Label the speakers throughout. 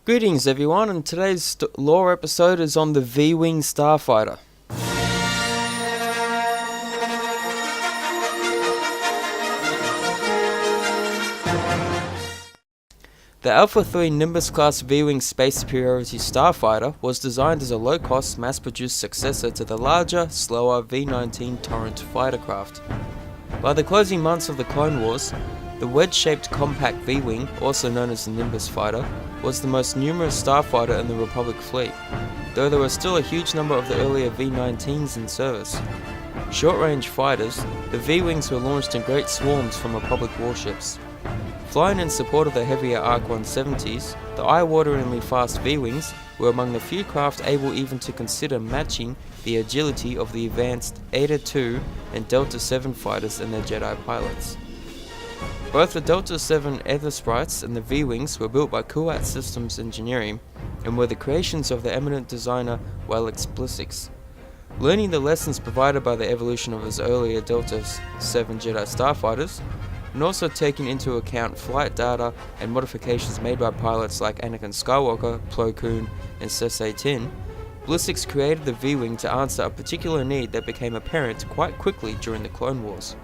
Speaker 1: Greetings everyone, and today's lore episode is on the V-Wing Starfighter. The Alpha 3 Nimbus class V-Wing Space Superiority Starfighter was designed as a low-cost, mass-produced successor to the larger, slower V-19 Torrent fighter craft. By the closing months of the Clone Wars, the wedge-shaped compact V-Wing, also known as the Nimbus fighter, was the most numerous starfighter in the Republic fleet, though there were still a huge number of the earlier V-19s in service. Short-range fighters, the V-Wings were launched in great swarms from Republic warships. Flying in support of the heavier ARC-170s, the eye-wateringly fast V-Wings were among the few craft able even to consider matching the agility of the advanced Eta-2 and Delta-7 fighters and their Jedi pilots. Both the Delta-7 Ether Sprites and the V-Wings were built by Kuat Systems Engineering and were the creations of the eminent designer Walex Blissix. Learning the lessons provided by the evolution of his earlier Delta-7 Jedi starfighters, and also taking into account flight data and modifications made by pilots like Anakin Skywalker, Plo Koon, and Sesei Tin, Blissix created the V-Wing to answer a particular need that became apparent quite quickly during the Clone Wars.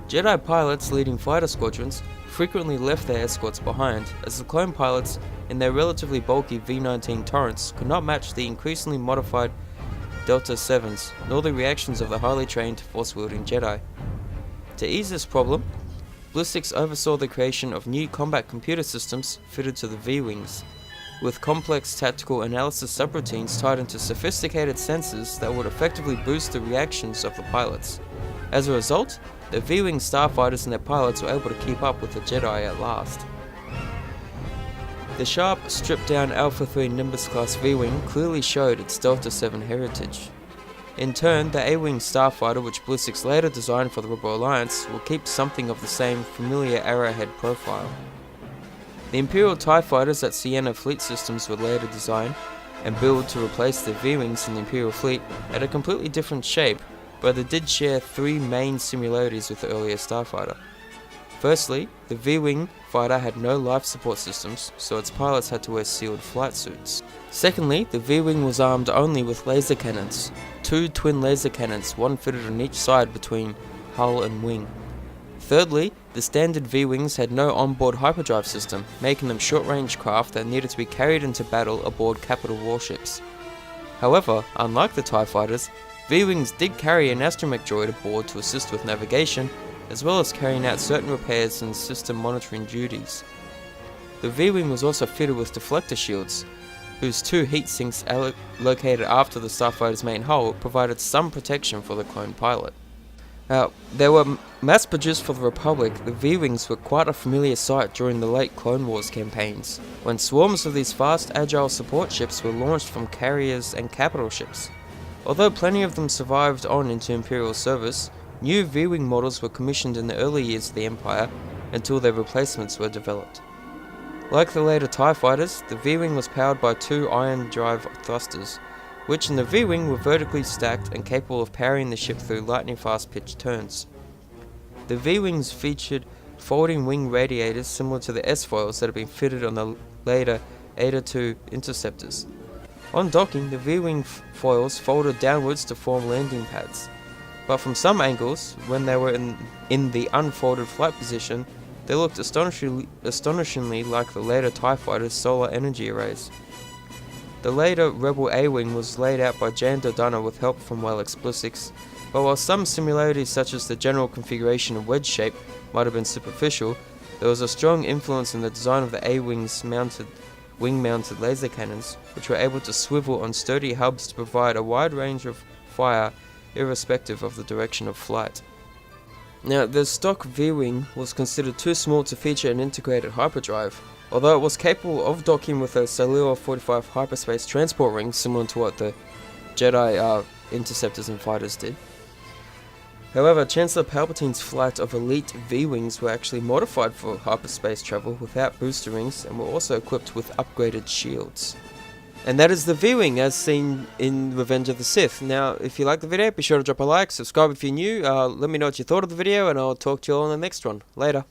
Speaker 1: Jedi pilots leading fighter squadrons frequently left their escorts behind, as the clone pilots in their relatively bulky V-19 Torrents could not match the increasingly modified Delta-7s, nor the reactions of the highly trained, force-wielding Jedi. To ease this problem, Blissix oversaw the creation of new combat computer systems fitted to the V-Wings, with complex tactical analysis subroutines tied into sophisticated sensors that would effectively boost the reactions of the pilots. As a result, the V-Wing starfighters and their pilots were able to keep up with the Jedi at last. The sharp, stripped-down Alpha 3 Nimbus class V-Wing clearly showed its Delta-7 heritage. In turn, the A-Wing starfighter, which Blissix later designed for the Rebel Alliance, will keep something of the same familiar arrowhead profile. The Imperial TIE fighters that Sienna Fleet Systems would later design and build to replace the V-Wings in the Imperial fleet had a completely different shape, but they did share three main similarities with the earlier starfighter. Firstly, the V-Wing fighter had no life support systems, so its pilots had to wear sealed flight suits. Secondly, the V-Wing was armed only with laser cannons, two twin laser cannons, one fitted on each side between hull and wing. Thirdly, the standard V-Wings had no onboard hyperdrive system, making them short-range craft that needed to be carried into battle aboard capital warships. However, unlike the TIE fighters, V-Wings did carry an astromech droid aboard to assist with navigation, as well as carrying out certain repairs and system monitoring duties. The V-Wing was also fitted with deflector shields, whose two heat sinks located after the starfighter's main hull provided some protection for the clone pilot. They were mass-produced for the Republic. The V-Wings were quite a familiar sight during the late Clone Wars campaigns, when swarms of these fast, agile support ships were launched from carriers and capital ships. Although plenty of them survived on into Imperial service, new V-Wing models were commissioned in the early years of the Empire until their replacements were developed. Like the later TIE fighters, the V-Wing was powered by two ion drive thrusters, which in the V-Wing were vertically stacked and capable of powering the ship through lightning-fast pitched turns. The V-Wings featured folding wing radiators similar to the S-foils that had been fitted on the later Eta-2 interceptors. On docking, the V-Wing foils folded downwards to form landing pads, but from some angles, when they were in the unfolded flight position, they looked astonishingly like the later TIE fighters' solar energy arrays. The later Rebel A-Wing was laid out by Jan Dodonna with help from Walex Blissix, but while some similarities such as the general configuration and wedge shape might have been superficial, there was a strong influence in the design of the A-Wing's wing-mounted laser cannons, which were able to swivel on sturdy hubs to provide a wide range of fire irrespective of the direction of flight. Now, the stock V-Wing was considered too small to feature an integrated hyperdrive, although it was capable of docking with a Cellular 45 hyperspace transport ring similar to what the Jedi interceptors and fighters did. However, Chancellor Palpatine's flight of elite V-Wings were actually modified for hyperspace travel without booster rings and were also equipped with upgraded shields. And that is the V-Wing as seen in Revenge of the Sith. Now, if you like the video, be sure to drop a like, subscribe if you're new, let me know what you thought of the video, and I'll talk to you all in the next one. Later.